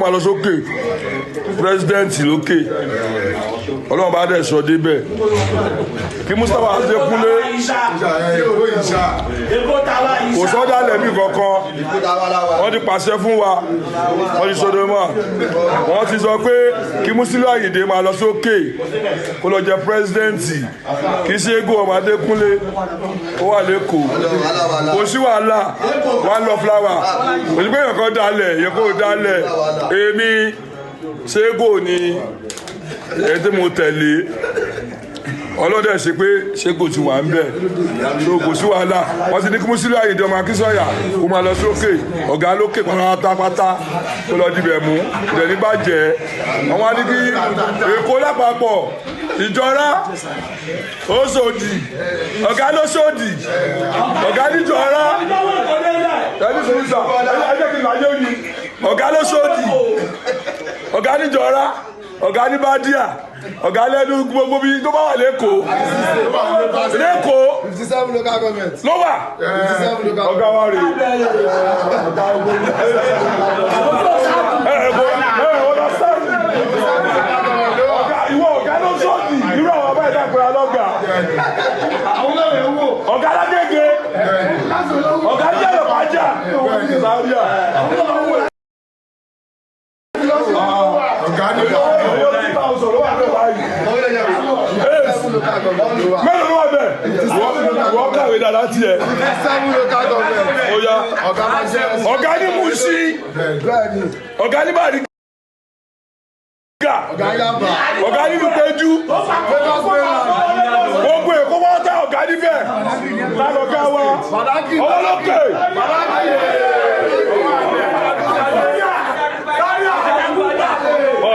máa lọ sókè president lókè ọlọ́run bá dẹ̀ sọ débẹ̀ kí Mustapha Adékúnlé kò sọ́dá lẹ́bí kankan wọ́n ti pàṣẹ fún wa wọ́n ti sọdọ̀ mọ́ wọ́n ti sọ pé kí Musiliu Ayinde máa lọ sókè kó lọ jẹ president kí Sego ọmọ Adékúnlé ó wà lẹ́kọ̀ọ́ kò sí wàhálà one love flower kò sí pé èèyàn kan dalẹ̀ èèyàn kò dalẹ̀ èmi Sego ni èyí tí mo tẹ̀lé ọlọ́dẹ̀ ṣe pé Sego ti wà ń bẹ̀ tó kò sí wàhálà wọ́n ti ní kí Musiliu Ayinde ọmọ Akínsọ́yà kó máa lọ sókè ọ̀gá lókè pátápátá kó lọ dibẹ̀ mú ìdẹ̀ ní bàjẹ́ àwọn á ní kí Èkó lápapọ̀ ìjọra Òṣòdì ọ̀gá lóṣòdì ọ̀gá níjọra ẹni sọ ìsà ẹjẹ́ kí n láyé òyìn ọ̀gá lóṣòdì ọ̀gá níjọra ọ̀gá ní bádíà ọ̀gá lẹ́nu gbogbo bí tó bá wà lẹ́kọ̀ọ́ 57 local government ló wà ọ̀gá wa rè ìwọ ọ̀gá ló sọ́ọ̀dì irú àwọn ọba ìdá ìpẹ́ra lọ́gà ọ̀gá lágége ọ̀gá jẹ́ lọ́pàájà sáríà mẹ́rin ló wà bẹ́ẹ̀ wọ́n kàwé dáadáa tiẹ̀. ọ̀gá ní Mùṣí ọ̀gá ní Bàrígà ọ̀gá ní Ìpẹ́jú gbogbo Èkó wọ́n tẹ ọ̀gá níbẹ̀ lálọ́gá wa ọlọ́lọ́kẹ́.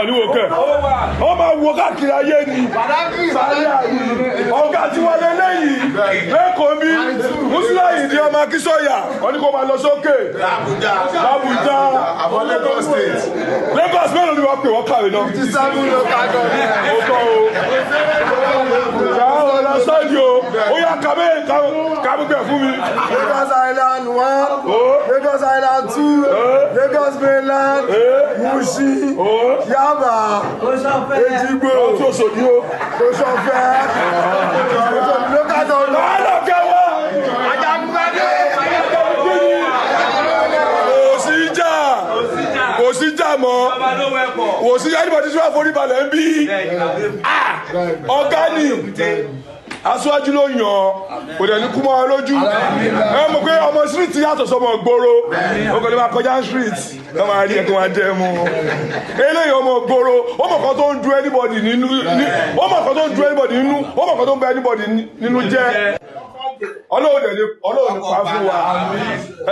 Níwò kẹ́ ọ máa wo káàkiri ayé ni ọ̀gá tí wọ́n lé lẹ́yìn lẹ́kọ̀ọ́ mi Musiliu Ayinde ọmọ Akínsọ́yà wọ́n ní kó máa lọ sókè l'Abuja Lagos mélòó ni wọ́n pè wọ́n kàwé náà. 57 local government ó tọ́ o yàrá ọ̀la sọ́ọ̀dì o ó yà kàbíbẹ̀ fún mi. Lagos Island 1 Lagos Island 2 Lagos mainland Mùṣí Yaba Èjìgbò Òṣòdì o Òṣòfẹ́ local government kò sí jà mọ́ kò sí anybody tí wọ́n forí balẹ̀ ń bí ọ̀gá ni aṣáájú ló yàn kò dẹ̀ ní kú mọ́ ọ lójú ẹ mọ̀ pé ọmọ street yàtọ̀ sọmọ gbòòrò o kò lè máa kọjá street ẹ máa rí ẹ kí wọ́n á dẹ́ mu eléyìí ọmọ gbòòrò ó mọ̀ kan tó ń du anybody nínú ó mọ̀ kan tó ń du anybody nínú ó mọ̀ kan tó ń bẹ anybody nínú jẹ́ ọlọ́run ní pa fún wa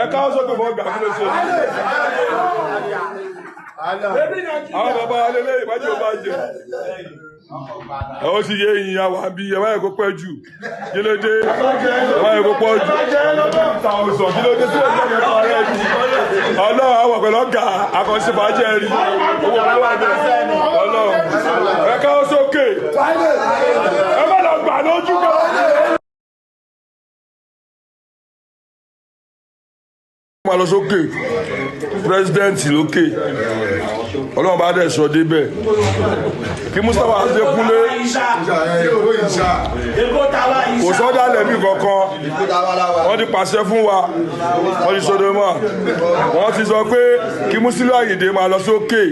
ẹ káwọ́ sókè fún ọgbà fún ẹsẹ̀ àwọn bàbá alẹ́lẹ́ ìbájú ọba jẹ ó sì yé ìyìn àwọn àbí ẹwà ẹ̀kọ́ pẹ́ jù kí ló dé ẹwà ẹ̀kọ́ pọ̀ jù kí ló dé tí ó jẹ́ ẹ̀kọ́ rẹ̀ jù ọlọ́run àwọn pẹ̀lú ọ̀gá akọ̀ṣẹ́fàájẹ́ rí owó ọlọ́run ẹ káwọ́ sókè ẹ má lọ gbà lójú kan. máa lọ sókè president lókè ọlọ́run bá dẹ̀ sọ débẹ̀ kí Mustapha Adékúnlé kò sọ́dá lẹ́bí kankan wọ́n ti pàṣẹ fún wa wọ́n ti sọdọ̀ mọ́ wọ́n ti sọ pé kí Musiliu Ayinde máa lọ sókè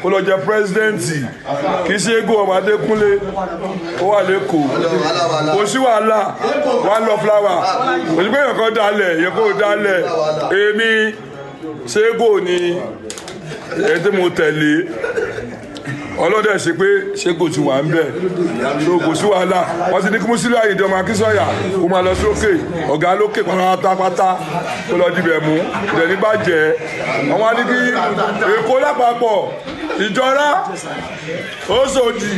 kó lọ jẹ president kí Sego ọmọ Adékúnlé ó wà lẹ́kọ̀ọ́ kò sí wàhálà one love flower kò sí pé èèyàn kan dalẹ̀ èèyàn kò dalẹ̀ èmi Sego ni èyí tí mo tẹ̀lé ọlọ́dẹ̀ ṣe pé Sego ti wà ń bẹ̀ tó kò sí wàhálà wọ́n ti ní kí Musiliu Ayinde ọmọ Akínsọ́yà kó máa lọ sókè ọ̀gá lókè pátápátá kó lọ dibẹ̀ mú ìdẹ̀ ní bàjẹ́ àwọn á ní kí Èkó lápapọ̀ ìjọra Òṣòdì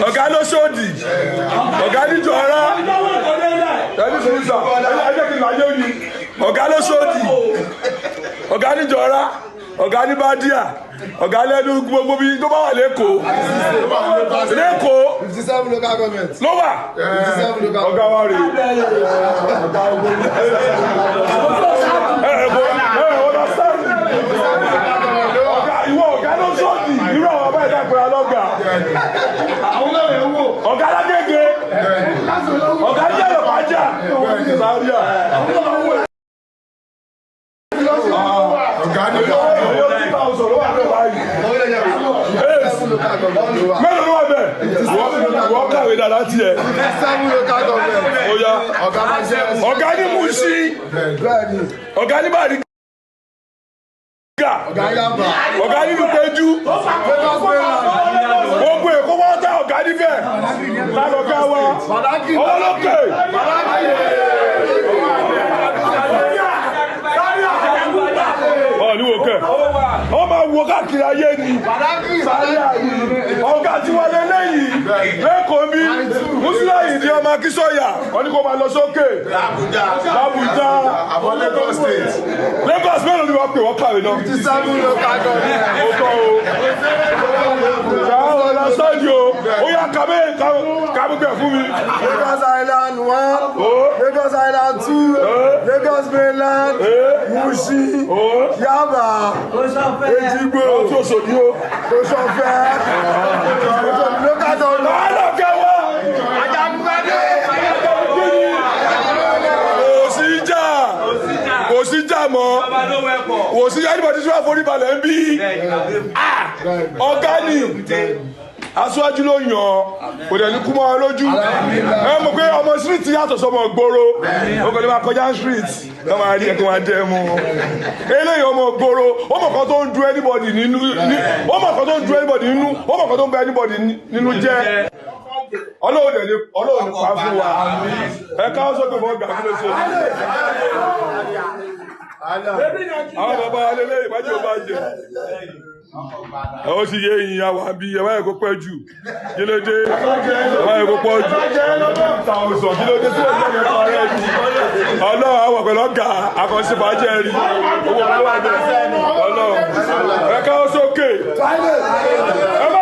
ọ̀gá lóṣòdì ọ̀gá níjọra ẹni sọ ìsà ẹjẹ́ kí n láyé òyìn ọ̀gá lóṣòdì ọ̀gá níjọra ọ̀gá ní bádíà ọ̀gá lẹ́nu gbogbo bí tó bá wà lẹ́kọ̀ọ́ 57 local government ló wà ọ̀gá wa rè ìwọ ọ̀gá ọ̀gá alágége ọ̀gá jẹ́rọ̀ pàjá Zaria. mélòó ló wà bẹ́ẹ̀ wọ́n kàwé dáadáa tiẹ̀. ọ̀gá ní Muṣí ọ̀gá ní Bàrí ọ̀gá ní Péjú gbogbo èkó wọ́n tẹ ọ̀gá níbẹ̀ lálọ́gá wa ọlọ́kẹ́. Níwò kẹ́ wọ́n máa wo káàkiri ayé ni ọ̀gá tí wọ́n lé lẹ́yìn lẹ́kọ̀ọ́ mi Musiliu ní ọmọ Akínsọ́yà wọ́n ní kó máa lọ sókè l'Abuja Lagos mélòó ni wọ́n pè wọ́n kàwé náà. ó tọ́ o ṣáà ọ̀la sọ́ọ̀dì o ó yà kàbúgbẹ̀ fún mi. Lagos Island 1 Lagos Island 2 Lagos mainland Muṣí Yaba Ejigbo Òṣòdì o Òṣòfẹ́ local government. kò sí jà mọ́ kò sí anybody tí wọ́n forí balẹ̀ ń bí ọ̀gá ni aṣáájú ló yàn kò dẹ̀ ní kú mọ́ ọ lójú ẹ mọ̀ pé ọmọ street yàtọ̀ sọmọ gbòòrò ó kọ́ ní máa kọjá street wọ́n máa rí ẹ̀ kí wọ́n á dẹ́ mu eléyìí ọmọ gbòòrò ó mọ̀ kan tó ń du anybody nínú ó mọ̀ kan tó ń du anybody nínú ó mọ̀ kan tó ń bẹ anybody nínú jẹ́ ọlọ́run ní pa fún wa ẹ káwọ́ sókè fún ọgbà fún ẹsẹ̀ àwọn bàbá alẹ́lẹ́ ìbájú ọba jẹ ó sì yé ìyìn àwọn àbí ẹwà ẹ̀kọ́ pẹ́ jù kílódé ẹwà ẹ̀kọ́ pọ̀ jù kílódé sí ọjọ́ ẹ̀kọ́ rẹ̀ jù ọlọ́run àwọn pẹ̀lú ọ̀gá akọ̀ṣẹ́bàjẹ́ rí owó ọlọ́run ẹ káwọ́ sókè ẹ má